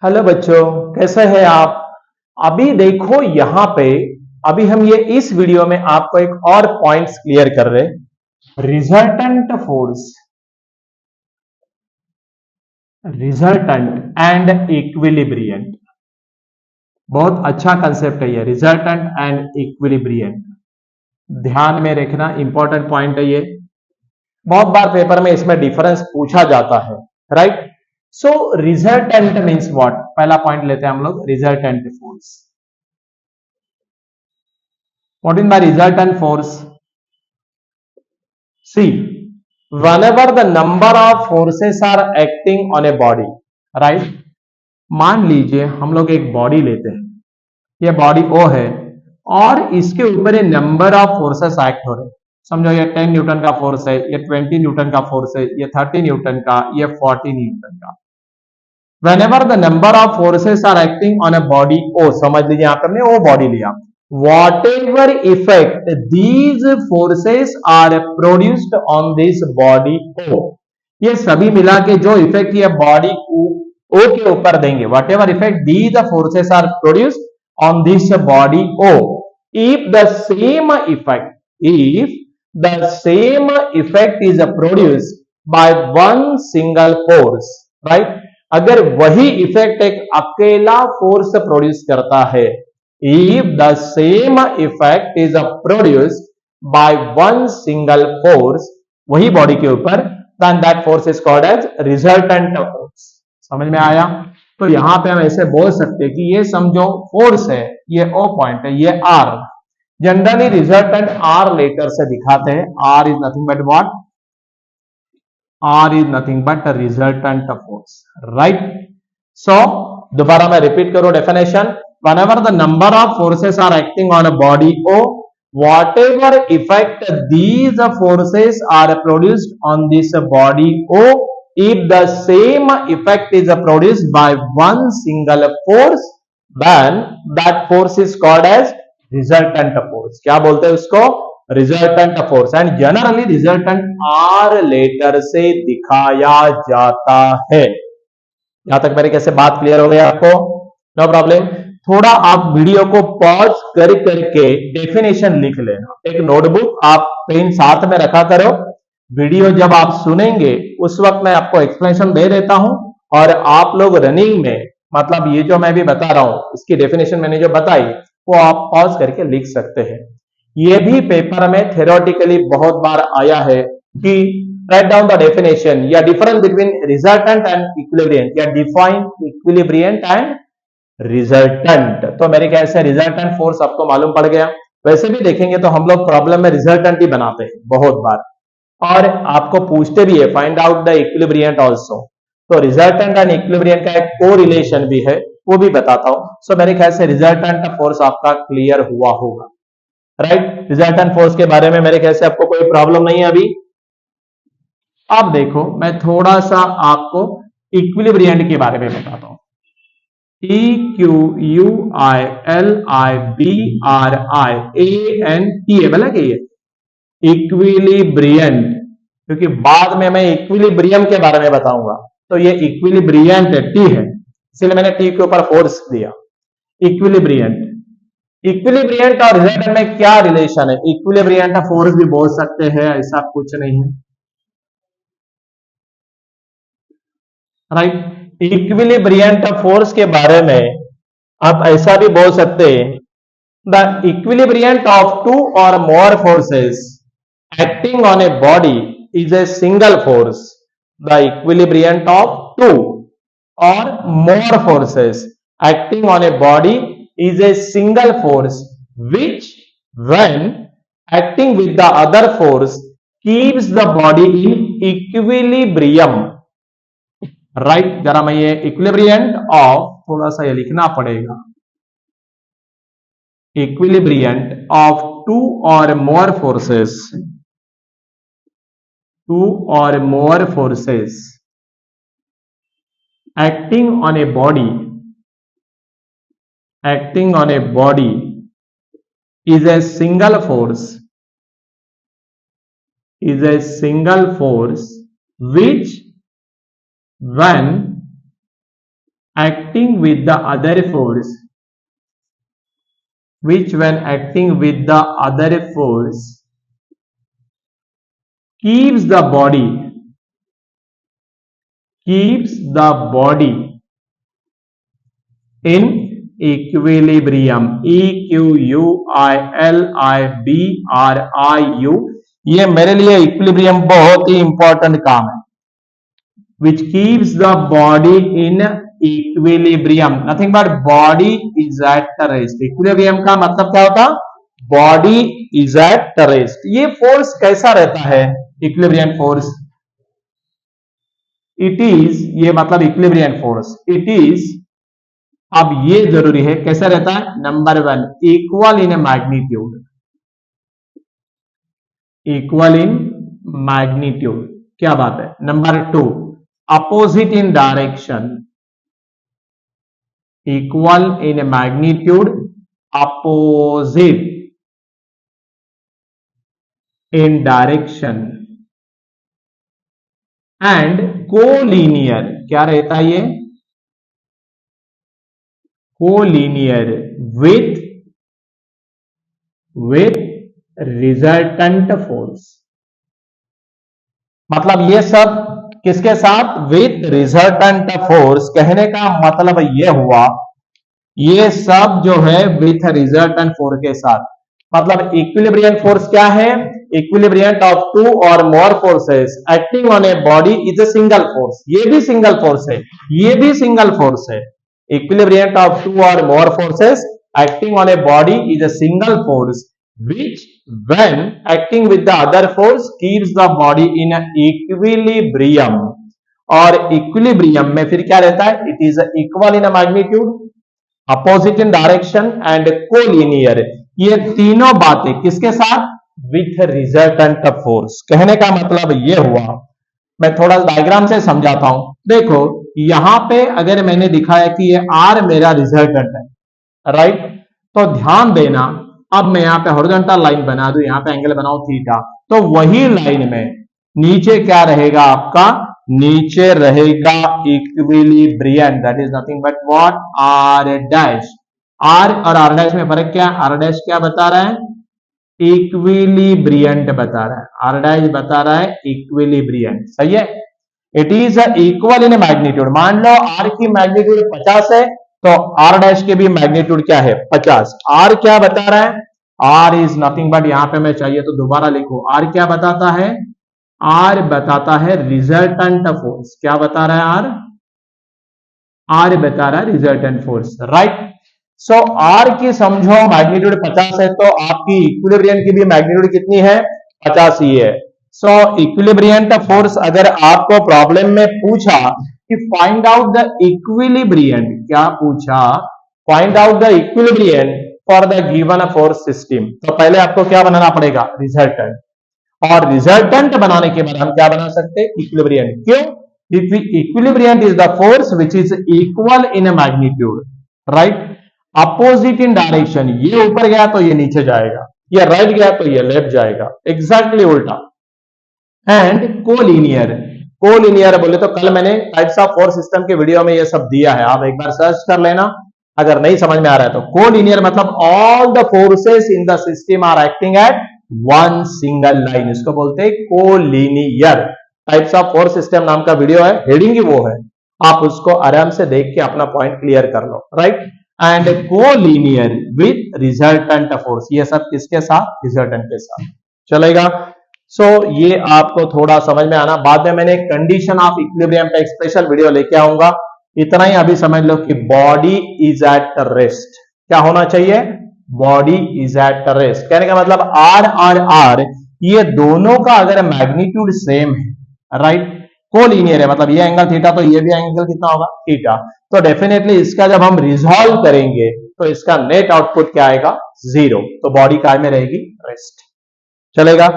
Hello बच्चों, कैसे हैं आप। अभी देखो यहां पे अभी हम ये इस वीडियो में आपको एक और पॉइंट्स क्लियर कर रहे हैं। रिजल्टेंट फोर्स, रिजल्टेंट एंड इक्विलिब्रियंट, बहुत अच्छा कंसेप्ट है ये रिजल्टेंट एंड इक्विलिब्रियंट। ध्यान में रखना, इंपॉर्टेंट पॉइंट है ये। बहुत बार पेपर में इसमें डिफरेंस पूछा जाता है, right. So resultant means what, पहला पॉइंट लेते हैं हम लोग, resultant force. What in by resultant force? See, whenever the number of forces are acting on a body, right? मान लीजिए हम लोग एक बॉडी लेते हैं, ये बॉडी O है और इसके ऊपर ये नंबर ऑफ फोर्सेस एक्ट हो रहे हैं। समझो ये 10 न्यूटन का फोर्स है, ये 20 न्यूटन का फोर्स है, ये 30 न्यूटन का, ये 40 न्यूटन का। Whenever the number of forces are acting on a body O, समझ लीजिए यहाँ पर हमने O बॉडी लिया, whatever effect these forces are produced on this body O, ये सभी मिला के जो इफेक्ट ये बॉडी O के ऊपर देंगे, whatever effect these forces are produced on this body O, if the same effect is produced by one single force, right? अगर वही इफेक्ट एक अकेला फोर्स प्रोड्यूस करता है, if the same effect is produced by one single force, वही body के ऊपर, then that force is called as resultant force। समझ में आया। तो यहां पे हम ऐसे बोल सकते हैं कि ये समझो फोर्स है, ये O पॉइंट है, ये R। Generally resultant R letter से दिखाते हैं। R is nothing but what? R is nothing but a resultant force, right? So दोबारा मैं रिपीट करूं definition. Whenever the number of forces are acting on a body O, whatever effect these forces are produced on this body O, if the same effect is produced by one single force, then that force is called as resultant force। क्या बोलते हैं उसको? Resultant force. And generally resultant R letter से दिखाया जाता है। यहां तक मेरे कैसे बात क्लियर हो गई आपको? No problem. थोड़ा आप वीडियो को पॉज कर करके डेफिनेशन लिख लेना। एक नोटबुक आप पेन साथ में रखा करो। वीडियो जब आप सुनेंगे उस वक्त मैं आपको एक्सप्लेनेशन दे देता हूं और आप लोग रनिंग में, मतलब ये जो मैं भी बता रहा हूं इसकी डेफिनेशन मैंने जो बताई वो आप पॉज करके लिख सकते हैं। ये भी पेपर में थ्योरेटिकली बहुत बार आया है कि राइट डाउन द डेफिनेशन या डिफरेंस बिटवीन रिजल्टेंट एंड इक्विलिब्रियंट या डिफाइन इक्विलिब्रियंट एंड रिजल्टेंट। तो मेरे ख्याल से रिजल्टेंट फोर्स आपको मालूम पड़ गया। वैसे भी देखेंगे तो हम लोग प्रॉब्लम में रिजल्टेंट ही बनाते हैं बहुत बार, और आपको पूछते भी है फाइंड आउट द इक्विलिब्रियंट ऑल्सो। तो रिजल्टेंट एंड इक्विलिब्रियंट का एक को रिलेशन भी है, वो भी बताता हूं। सो मेरे ख्याल से रिजल्टेंट फोर्स आपका क्लियर हुआ होगा, राइट। रिजल्टेंट फोर्स के बारे में मेरे ख्याल से आपको कोई प्रॉब्लम नहीं है अभी। अब देखो मैं थोड़ा सा आपको इक्विलिब्रियंट के बारे में बताता हूं। EQUILIBRIANT है, बोला कि ये इक्विलिब्रियंट, क्योंकि बाद में मैं इक्विलिब्रियम के बारे में बताऊंगा। तो ये इक्विलिब्रियंट टी है, इसलिए मैंने टी के ऊपर फोर्स दिया। इक्विलिब्रियंट, इक्विलिब्रियंट और रिजल्टेंट में क्या रिलेशन है? इक्विलिब्रियंट फोर्स भी बोल सकते हैं, ऐसा कुछ नहीं है, राइट। इक्विलिब्रियंट फोर्स के बारे में आप ऐसा भी बोल सकते हैं, द इक्विलिब्रियंट ऑफ टू और more forces acting on a body is a single force. The equilibriant of two or more forces acting on a body is a single force which, when acting with the other force, keeps the body in equilibrium. Right? जरा मैं ये equilibriant of थोड़ा सा ये लिखना पड़ेगा। Equilibriant of two or more forces, two or more forces acting on a body is a single force which, when acting with the other force, which when acting with the other force keeps the body in equilibrium. EQUILIBRIU, ये मेरे लिए equilibrium बहुत ही important काम है. which keeps the body in equilibrium, nothing but body is at rest. equilibrium का मतलब क्या होता? body is at rest. ये फोर्स कैसा रहता है? equilibrium force, it is, ये मतलब equilibrium force, it is, अब ये जरूरी है, कैसा रहता है? Number 1, equal in magnitude, equal in magnitude, क्या बात है? Number 2, opposite in direction, equal in magnitude, opposite in direction, and collinear, क्या रहता है ये? Collinear with resultant force. मतलब ये सब किसके साथ? With resultant force. कहने का मतलब ये हुआ, ये सब जो है विथ रिजल्टेंट फोर्स के साथ. मतलब इक्विलिब्रियंट फोर्स क्या है? इक्विलिब्रियंट ऑफ 2 और more forces acting on a body is a single force. ये भी सिंगल फोर्स है, ये भी सिंगल फोर्स है. equilibriant of 2 or more forces acting on a body is a single force which when acting with the other force keeps the body in equilibrium. और equilibrium में फिर क्या रहता है? it is equal in a magnitude, opposite in direction and collinear. ये तीनों बातें किसके साथ? with resultant force. कहने का मतलब ये हुआ, मैं थोड़ा डायग्राम से समझाता हूं. देखो यहां पे अगर मैंने दिखाया कि ये आर मेरा रिजल्टेंट है, राइट, तो ध्यान देना, अब मैं यहां पे हॉरिजॉन्टल लाइन बना दूं, यहां पे एंगल बनाऊं थीटा, तो वही लाइन में नीचे क्या रहेगा आपका? नीचे रहेगा equilibrant, that is nothing but what? R dash. R और आर डैश में फर्क क्या? आर डैश क्या बता रहा है? इक्विलिब्रियंट बता रहा है, आर डैश बता रहा है इक्विलिब्रियंट. सही है. It is equal in magnitude. मान लो आर की मैग्नीट्यूड 50 है, तो आर डैश के भी मैग्नीट्यूड क्या है? 50. आर क्या बता रहा है? आर इज नथिंग बट, यहां पे मैं चाहिए तो दोबारा लिखू, आर क्या बताता है? आर बताता है रिजल्टेंट फोर्स. क्या बता रहा है आर? आर बता रहा है resultant force, right. So R की समझो मैग्नीट्यूड 50 है, तो आपकी इक्विलिब्रियंट की भी मैग्नीट्यूड कितनी है? 50 ही है. सो इक्विलिब्रियंट फोर्स अगर आपको प्रॉब्लम में पूछा कि फाइंड आउट द इक्विलिब्रियंट, क्या पूछा? Find out the equilibrant for the given force system, तो पहले आपको क्या बनाना पड़ेगा? रिजल्टेंट. और रिजल्टेंट बनाने के बाद हम क्या बना सकते हैं? इक्विलिब्रियंट. क्यों? Equilibrant is the force which is equal in a magnitude, right, opposite in direction. ये ऊपर गया तो ये नीचे जाएगा, ये राइट गया तो ये लेफ्ट जाएगा, एग्जैक्टली उल्टा. And collinear. कोलीनियर बोले तो कल मैंने टाइप्स ऑफ फोर्स सिस्टम के वीडियो में ये सब दिया है, आप एक बार सर्च कर लेना अगर नहीं समझ में आ रहा है तो. कोलीनियर मतलब all the forces in the system are acting at one single line, इसको बोलते हैं collinear. Types of force system नाम का वीडियो है, हेडिंग ही वो है, आप उसको आराम से देख के अपना पॉइंट क्लियर कर लो, right. And collinear with resultant force, ये सब किसके साथ? रिजल्टेंट के साथ चलेगा. सो ये आपको थोड़ा समझ में आना. बाद में मैंने कंडीशन ऑफ इक्विलिब्रियम का एक स्पेशल वीडियो लेके आऊंगा. इतना ही अभी समझ लो कि बॉडी इज एट रेस्ट. क्या होना चाहिए? Body is at rest. कहने का मतलब आर और आर ये दोनों का अगर मैग्नीट्यूड सेम है, राइट, कोलीनियर है, मतलब ये एंगल थीटा तो ये भी एंगल कितना होगा? थीटा. तो डेफिनेटली इसका जब हम रिजॉल्व करेंगे तो इसका नेट आउटपुट क्या आएगा? 0. तो बॉडी काय में रहेगी? रेस्ट. चलेगा.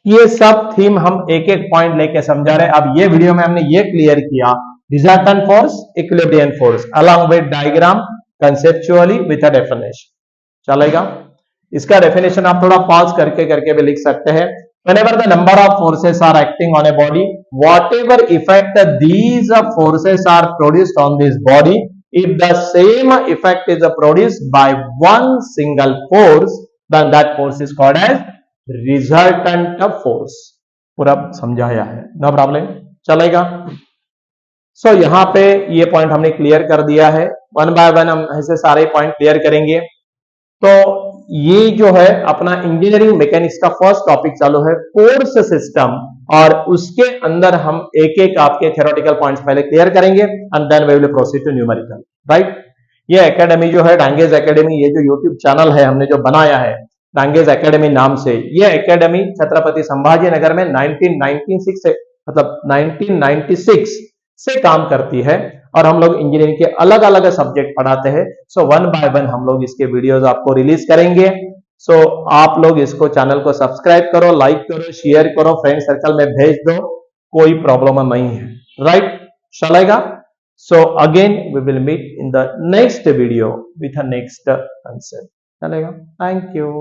ये सब थीम हम एक एक पॉइंट लेके समझा रहे हैं. अब ये वीडियो में हमने ये क्लियर किया resultant force, equilibrant force along with diagram, conceptually with a definition. चलेगा. इसका डेफिनेशन आप थोड़ा पॉज करके करके भी लिख सकते हैं. Whenever the number of forces are acting on a body, whatever effect these forces are produced on this body, if the same effect is produced by one single force, then that force is called as resultant force. पूरा समझाया है, no problem, चलेगा। सो यहां पे ये point हमने clear कर दिया है, वन बाय वन हम ऐसे सारे पॉइंट क्लियर करेंगे। तो ये जो है अपना इंजीनियरिंग मैकेनिक्स का फर्स्ट टॉपिक चालू है, फोर्स सिस्टम, और उसके अंदर हम एक एक आपके थ्योरेटिकल पॉइंट्स पहले क्लियर करेंगे and then we will proceed to numerical, right. ये एकेडमी जो है डांगेज एकेडमी, ये जो यूट्यूब चैनल है हमने जो बनाया है डांगेज एकेडमी नाम से, ये एकेडमी छत्रपति संभाजी नगर में 1996 से मतलब 1996 से काम करती है और हम लोग इंजीनियरिंग के अलग अलग सब्जेक्ट पढ़ाते हैं। सो वन बाय वन हम लोग इसके वीडियोस आपको रिलीज करेंगे। सो आप लोग इसको चैनल को सब्सक्राइब करो, लाइक करो, शेयर करो, फ्रेंड सर्कल में भेज दो, कोई प्रॉब्लम नहीं है, राइट, चलेगा। So again we will meet in the next video with a next concept, चलेगा। Thank you.